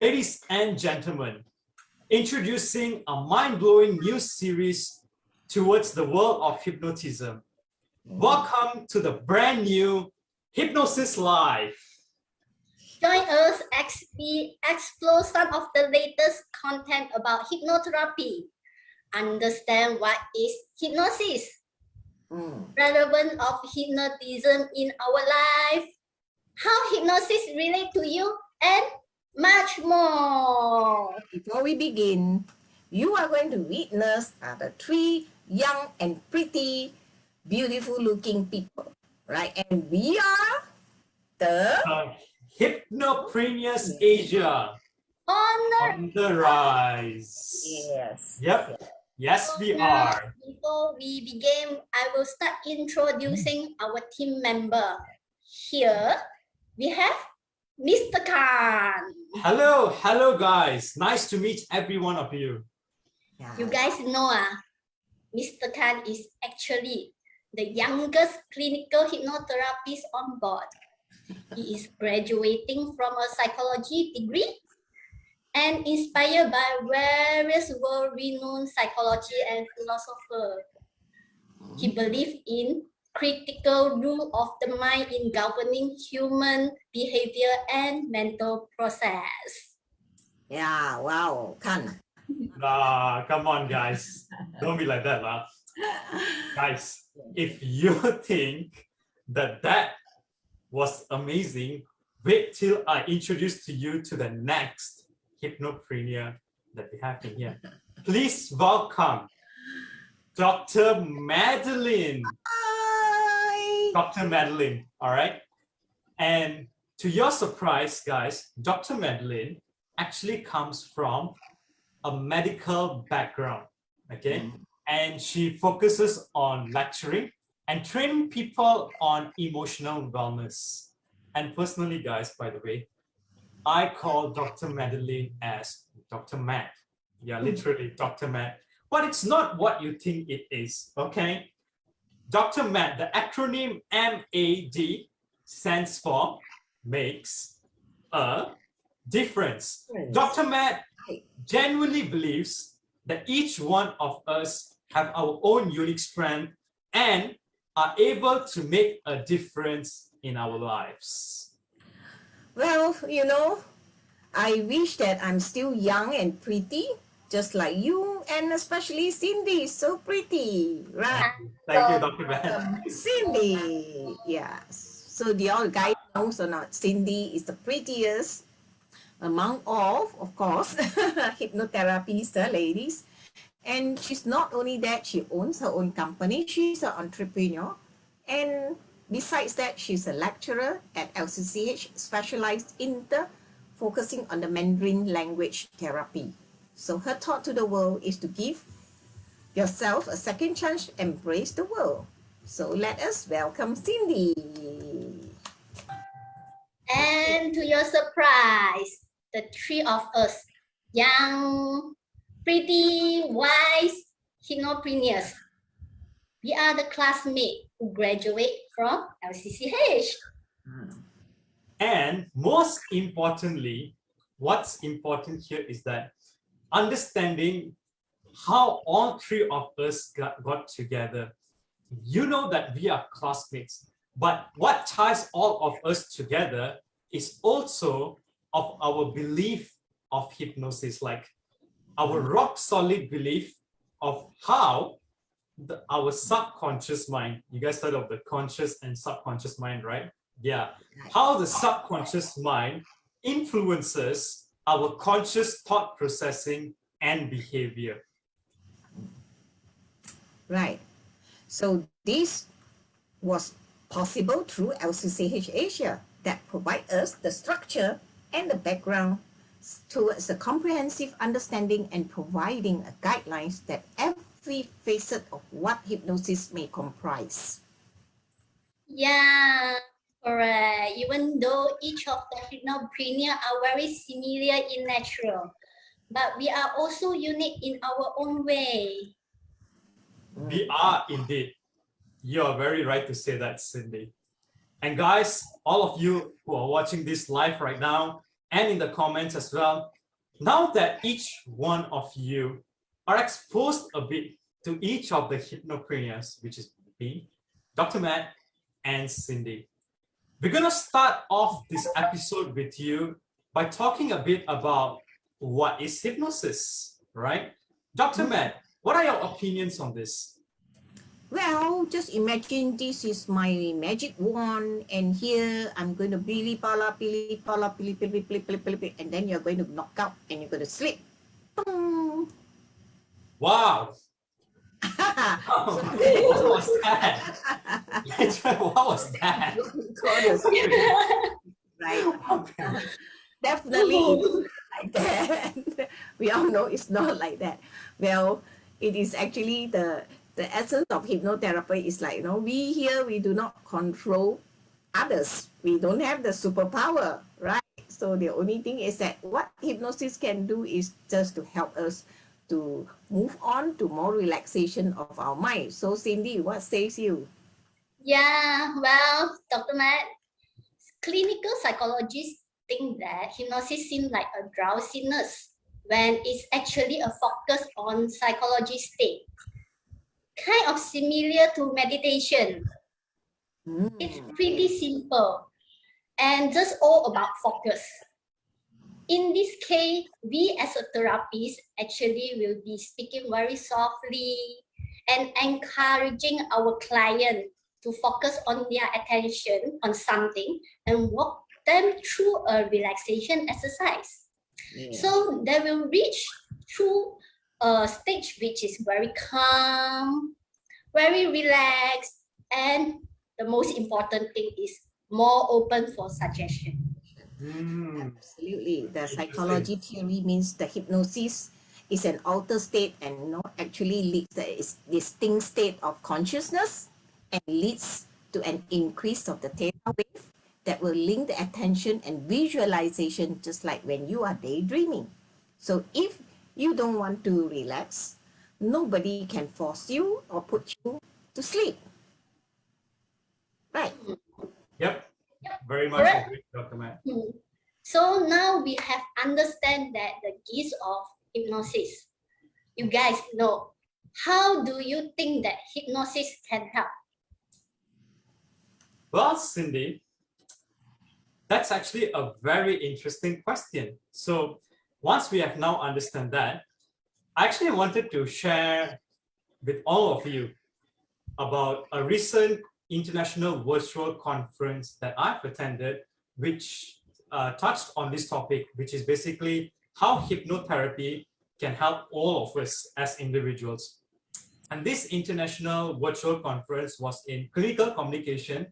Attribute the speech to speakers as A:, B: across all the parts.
A: Ladies and gentlemen, introducing a mind-blowing new series towards the world of hypnotism. Welcome to the brand new Hypnosis Live.
B: Join us as we explore some of the latest content about hypnotherapy, understand what is hypnosis, relevance of hypnotism in our life, how hypnosis relates to you, and much more.
C: Before we begin, you are going to witness the three young and pretty, beautiful looking people, right? And we are the
A: Hypnopreniers Asia on the rise.
C: Yes.
A: Yep. Yes, we are.
B: Before we begin, I will start introducing our team member. Here, we have Mr. Khan.
A: Hello guys. Nice to meet every one of you.
C: Yeah.
B: You guys know, Mr. Khan is actually the youngest clinical hypnotherapist on board. He is graduating from a psychology degree and inspired by various world-renowned psychology and philosophers. He believes in critical role of the mind in governing human behavior and mental process.
C: Yeah, wow, Khan.
A: Come on, guys. Don't be like that, lah. Guys, if you think that was amazing, wait till I introduce to you to the next hypnoprenier that we have in here. Please welcome Dr. Madeline.
C: Hi.
A: Dr. Madeline, all right? And to your surprise, guys, Dr. Madeline actually comes from a medical background, okay? And she focuses on lecturing and training people on emotional wellness. And personally, guys, by the way, I call Dr. Madeline as Dr. Matt. Yeah, literally Dr. Matt. But it's not what you think it is, okay? Dr. Matt, the acronym MAD stands for makes a difference. Dr. Matt genuinely believes that each one of us have our own unique strength and are able to make a difference in our lives.
C: Well, you know, I wish that I'm still young and pretty, just like you, and especially Cindy, so pretty, right?
A: Thank you, Dr. Matt.
C: Cindy, yes. So the all guys knows or not, Cindy is the prettiest among all, of course, hypnotherapists, ladies. And she's not only that, she owns her own company. She's an entrepreneur. And besides that, she's a lecturer at LCCH, specialized in focusing on the Mandarin language therapy. So her thought to the world is to give yourself a second chance to embrace the world. So let us welcome Cindy.
B: And to your surprise, the three of us, young, pretty, wise hypnopreniers, we are the classmates who graduate from LCCH.
A: And most importantly, what's important here is that understanding how all three of us got together. You know that we are classmates, but what ties all of us together is also of our belief of hypnosis, like our rock solid belief of how our subconscious mind, you guys heard of the conscious and subconscious mind, right? Yeah, how the subconscious mind influences our conscious thought processing and behavior.
C: Right. So this was possible through LCCH Asia that provide us the structure and the background towards a comprehensive understanding and providing a guidelines that every facet of what hypnosis may comprise.
B: Yeah, correct. Even though each of the hypnopreneurs are very similar in nature, but we are also unique in our own way.
A: We are indeed. You are very right to say that, Cindy. And guys, all of you who are watching this live right now, and in the comments as well. Now that each one of you are exposed a bit to each of the Hypnopreniers, which is me, Dr. Matt, and Cindy, we're going to start off this episode with you by talking a bit about what is hypnosis, right? Dr. Matt, what are your opinions on this?
C: Well, just imagine this is my magic wand, and here I'm going to pili pala, and then you're going to knock out and you're going to sleep.
A: Wow. What was that? What was that?
C: Right. Definitely it's not like that. We all know it's not like that. Well, it is actually the essence of hypnotherapy is like, we here, we do not control others. We don't have the superpower, right? So the only thing is that what hypnosis can do is just to help us to move on to more relaxation of our mind. So Cindy, what says you?
B: Yeah, well, Dr. Matt, clinical psychologists think that hypnosis seems like a drowsiness when it's actually a focus on psychology state. Kind of similar to meditation. It's pretty simple and just all about focus. In this case, we as a therapist actually will be speaking very softly and encouraging our client to focus on their attention on something and walk them through a relaxation exercise. Yeah. So they will reach through a stage which is very calm, very relaxed, and the most important thing is more open for suggestion.
C: Absolutely. The psychology theory means the hypnosis is an altered state and actually leads to a distinct state of consciousness and leads to an increase of the theta wave that will link the attention and visualization, just like when you are daydreaming. So if you don't want to relax, nobody can force you or put you to sleep. Right?
A: Yep. Very much agree, Dr. Matt.
B: So now we have understand that the gist of hypnosis. You guys know, how do you think that hypnosis can help?
A: Well, Cindy, that's actually a very interesting question. So once we have now understand that, I actually wanted to share with all of you about a recent international virtual conference that I've attended, which touched on this topic, which is basically how hypnotherapy can help all of us as individuals. And this international virtual conference was in clinical communication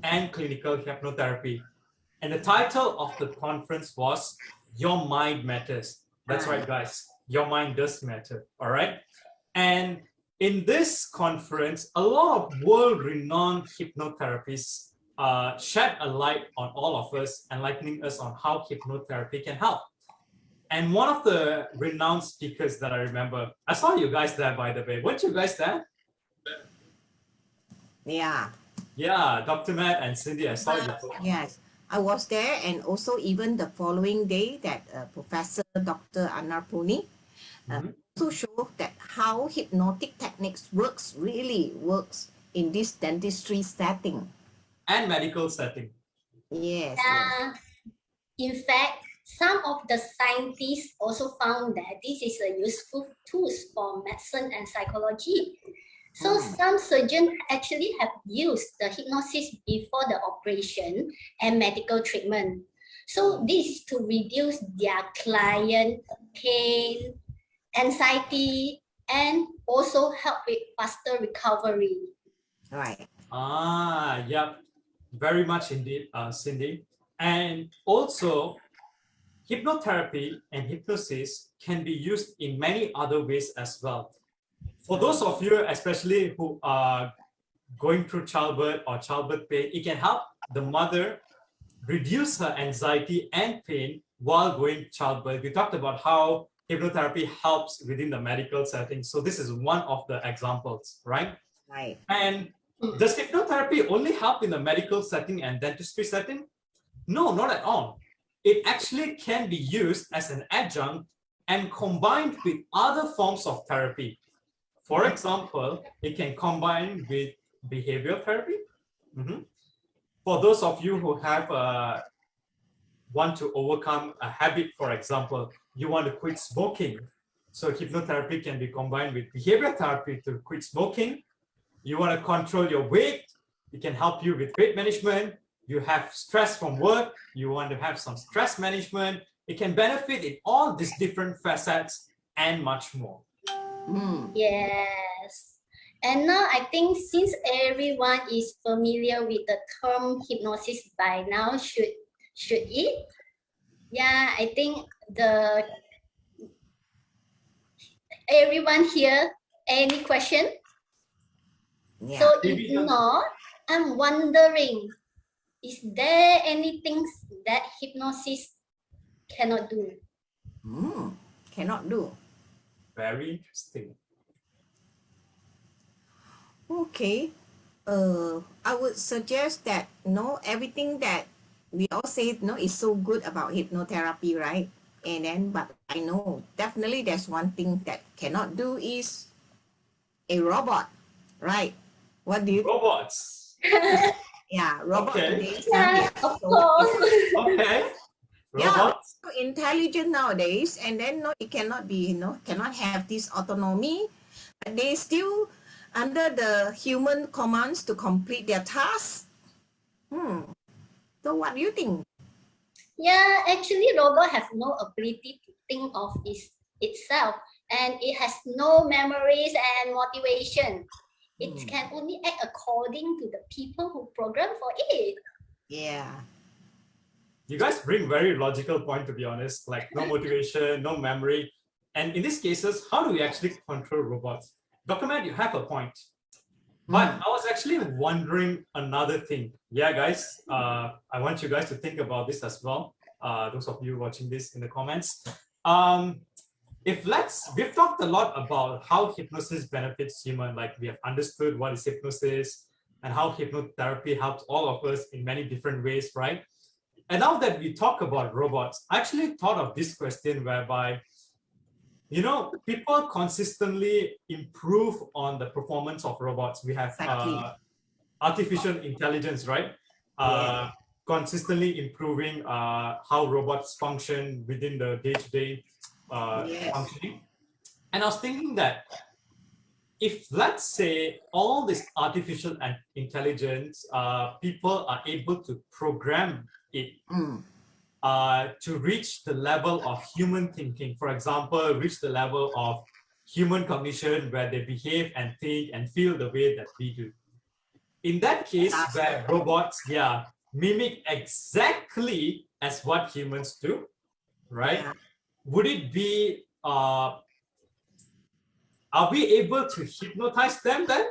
A: and clinical hypnotherapy. And the title of the conference was Your Mind Matters. That's right, guys. Your mind does matter. All right. And in this conference, a lot of world-renowned hypnotherapists shed a light on all of us, enlightening us on how hypnotherapy can help. And one of the renowned speakers that I remember, I saw you guys there, by the way. Weren't you guys there?
C: Yeah.
A: Yeah, Dr. Matt and Cindy, I saw you.
C: Yes, I was there, and also even the following day that Professor Dr. Anarpuni also showed that how hypnotic techniques really works in this dentistry setting.
A: And medical setting.
C: Yes.
B: In fact, some of the scientists also found that this is a useful tool for medicine and psychology. So some surgeons actually have used the hypnosis before the operation and medical treatment. So this is to reduce their client pain, anxiety, and also help with faster recovery.
C: Right.
A: Yeah, very much indeed, Cindy. And also, hypnotherapy and hypnosis can be used in many other ways as well. For those of you, especially who are going through childbirth or childbirth pain, it can help the mother reduce her anxiety and pain while going childbirth. We talked about how hypnotherapy helps within the medical setting. So this is one of the examples, right?
C: Right.
A: And does hypnotherapy only help in the medical setting and dentistry setting? No, not at all. it actually can be used as an adjunct and combined with other forms of therapy. For example, it can combine with behavioral therapy. For those of you who have want to overcome a habit, for example, you want to quit smoking. So hypnotherapy can be combined with behavioral therapy to quit smoking. You want to control your weight, it can help you with weight management. You have stress from work, you want to have some stress management. It can benefit in all these different facets and much more.
B: Yes. And now I think since everyone is familiar with the term hypnosis by now, should it? Yeah, I think everyone here, any question?
C: Yeah.
B: So if not, I'm wondering, is there anything that hypnosis cannot do?
C: Cannot do.
A: Very interesting.
C: Okay. I would suggest that everything that we all say is so good about hypnotherapy, right? And then, but I know definitely there's one thing that cannot do is a robot, right? What do you?
A: Robots.
C: Yeah, robot
A: Okay.
C: today.
B: Yeah, of course.
A: Okay.
C: Yeah,
A: Robots.
C: so intelligent nowadays, and then it cannot be, cannot have this autonomy, but they still under the human commands to complete their tasks. So what do you think?
B: Yeah, actually, robot has no ability to think of itself, and it has no memories and motivation. It can only act according to the people who program for it.
C: Yeah.
A: You guys bring very logical point, to be honest, like no motivation, no memory. And in these cases, how do we actually control robots? Dr. Matt, you have a point. But I was actually wondering another thing. Yeah, guys, I want you guys to think about this as well. Those of you watching this in the comments. We've talked a lot about how hypnosis benefits human, like we have understood what is hypnosis and how hypnotherapy helps all of us in many different ways, right? And now that we talk about robots, I actually thought of this question whereby, people consistently improve on the performance of robots. We have artificial intelligence, right? Consistently improving how robots function within the day-to-day functioning. And I was thinking that if, let's say, all this artificial intelligence, people are able to program it to reach the level of human thinking, for example, reach the level of human cognition where they behave and think and feel the way that we do. In that case, where robots, mimic exactly as what humans do, right? Would it be, are we able to hypnotize them then?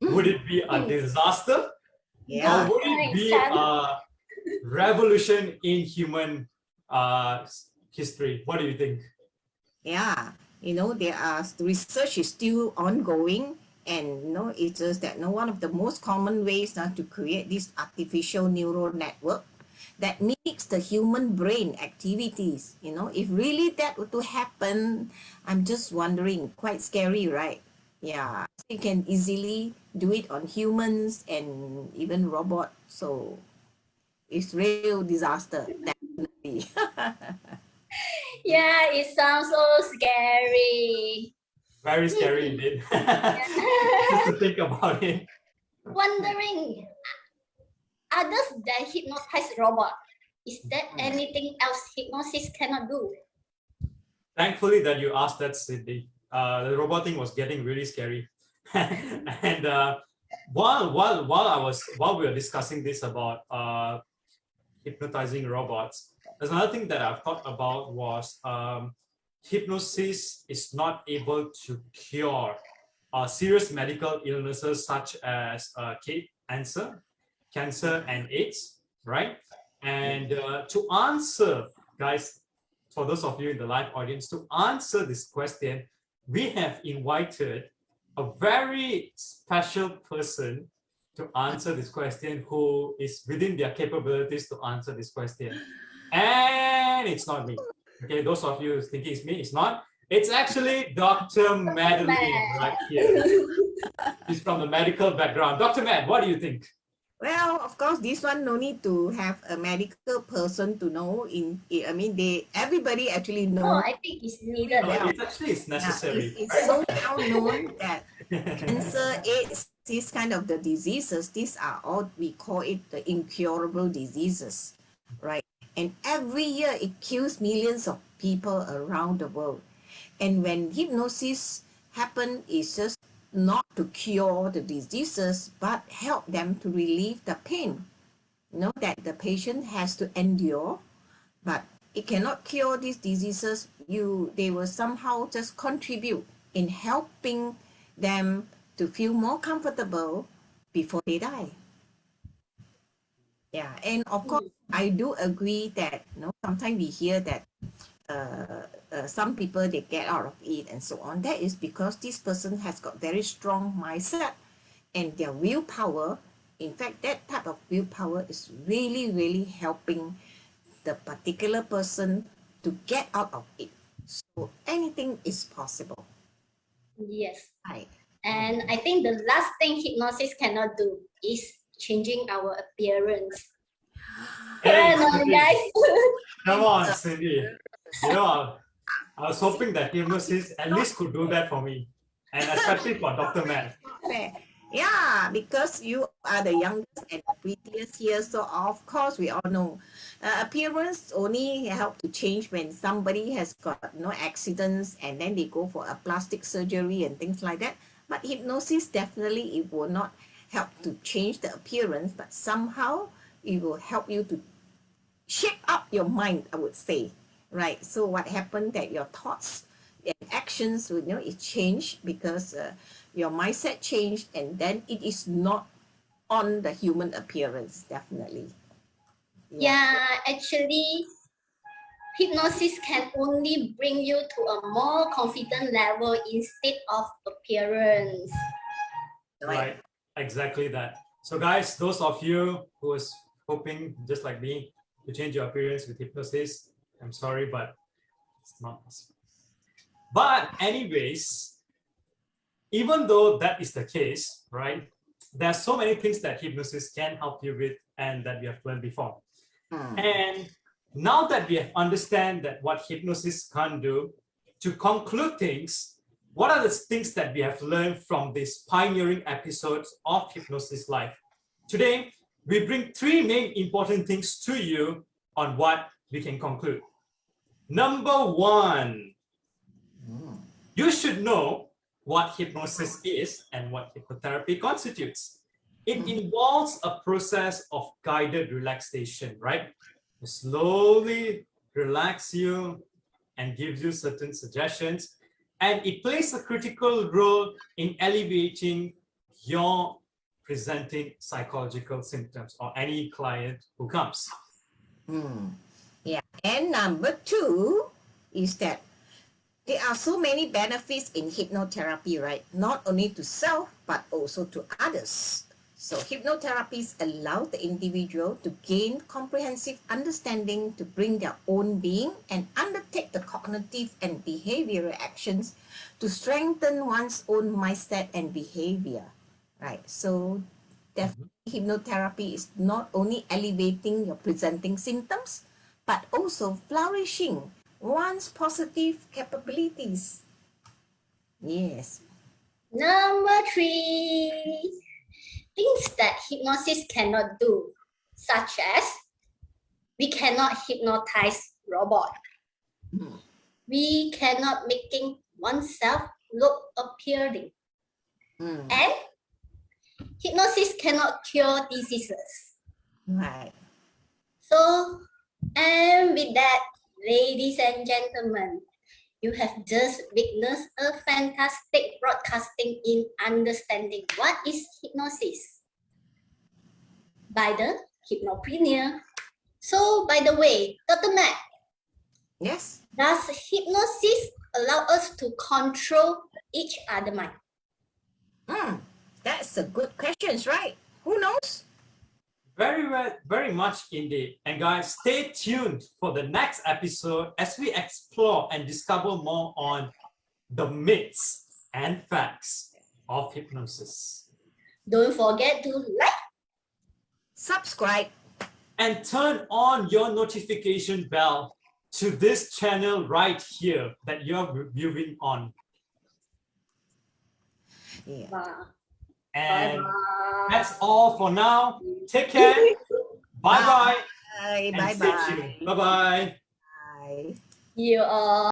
A: Would it be a disaster? Or would it be a revolution in human history? What do you think?
C: Yeah, the research is still ongoing, and it's just that one of the most common ways now to create this artificial neural network that mimics the human brain activities. If really that were to happen, I'm just wondering, quite scary, right? Yeah, you can easily do it on humans and even robots. So it's real disaster, definitely.
B: Yeah, it sounds so scary.
A: Very scary indeed. Just to think about it.
B: Wondering, others that hypnotize robot, is there anything else hypnosis cannot do?
A: Thankfully that you asked that, Cindy. The robot thing was getting really scary. And while we were discussing this about hypnotizing robots, there's another thing that I've thought about was hypnosis is not able to cure serious medical illnesses such as cancer and AIDS, right? And to answer, guys, for those of you in the live audience, to answer this question, we have invited a very special person to answer this question who is within their capabilities to answer this question. And it's not me. Okay, those of you thinking it's me, it's not. It's actually Dr. Madeline right here. She's from the medical background. Dr. Mad, what do you think?
C: Well, of course, this one no need to have a medical person to know. I mean, everybody actually
B: No,
C: know.
B: I think it's needed.
A: No, it's actually it's necessary.
C: It's so well known that cancer, AIDS, these kind of the diseases, these are all, we call it the incurable diseases, right? And every year it kills millions of people around the world. And when hypnosis happen, it's just not to cure the diseases, but help them to relieve the pain. You know that the patient has to endure, but it cannot cure these diseases. They will somehow just contribute in helping them to feel more comfortable before they die. Yeah, and of course, I do agree that sometimes we hear that some people they get out of it and so on. That is because this person has got very strong mindset and their willpower. In fact, that type of willpower is really, really helping the particular person to get out of it. So anything is possible.
B: Yes.
C: Right.
B: And I think the last thing hypnosis cannot do is changing our appearance.
A: Hey,
B: Come on,
A: Cindy.
B: guys.
A: Come on, Cindy. You know, I was hoping that hypnosis at least could do that for me, and especially for Dr. Matt.
C: Yeah, because you are the youngest and prettiest here, so of course we all know appearance only help to change when somebody has got no accidents and then they go for a plastic surgery and things like that. But hypnosis definitely it will not help to change the appearance, but somehow it will help you to shape up your mind, I would say, right? So what happened that your thoughts and actions will it changed because your mindset changed, and then it is not on the human appearance, definitely.
B: Yeah, actually, hypnosis can only bring you to a more confident level instead of appearance.
A: Right, exactly that. So guys, those of you who was hoping, just like me, to change your appearance with hypnosis, I'm sorry, but it's not possible. But anyways, even though that is the case, right, there are so many things that hypnosis can help you with and that we have learned before. And now that we have understand that what hypnosis can do, to conclude things, what are the things that we have learned from these pioneering episodes of Hypnosis Live? Today, we bring three main important things to you on what we can conclude. Number one, you should know what hypnosis is and what hypnotherapy constitutes. It involves a process of guided relaxation, right? To slowly relax you and gives you certain suggestions, and it plays a critical role in alleviating your presenting psychological symptoms or any client who comes.
C: Yeah, and number two is that there are so many benefits in hypnotherapy, right? Not only to self, but also to others. So hypnotherapies allow the individual to gain comprehensive understanding to bring their own being and undertake the cognitive and behavioral actions to strengthen one's own mindset and behavior, right? So definitely hypnotherapy is not only elevating your presenting symptoms, but also flourishing one's positive capabilities. Yes.
B: Number three, things that hypnosis cannot do, such as we cannot hypnotize robot. We cannot making oneself look appealing. And hypnosis cannot cure diseases.
C: Right.
B: So, and with that, ladies and gentlemen, you have just witnessed a fantastic broadcasting in understanding what is hypnosis by the Hypnoprenier. So, by the way, Dr. Matt,
C: Yes.
B: does hypnosis allow us to control each other mind?
C: That's a good question, right? Who knows?
A: Very much indeed. And guys, stay tuned for the next episode as we explore and discover more on the myths and facts of hypnosis.
B: Don't forget to like,
C: Subscribe.
A: And turn on your notification bell to this channel right here that you're viewing on.
C: Yeah.
A: And
B: bye.
A: that's all for now. Take care. Bye-bye.
C: Bye.
A: And
C: Bye.
A: stay
C: Bye.
A: tuned. Bye-bye.
C: Bye.
B: You are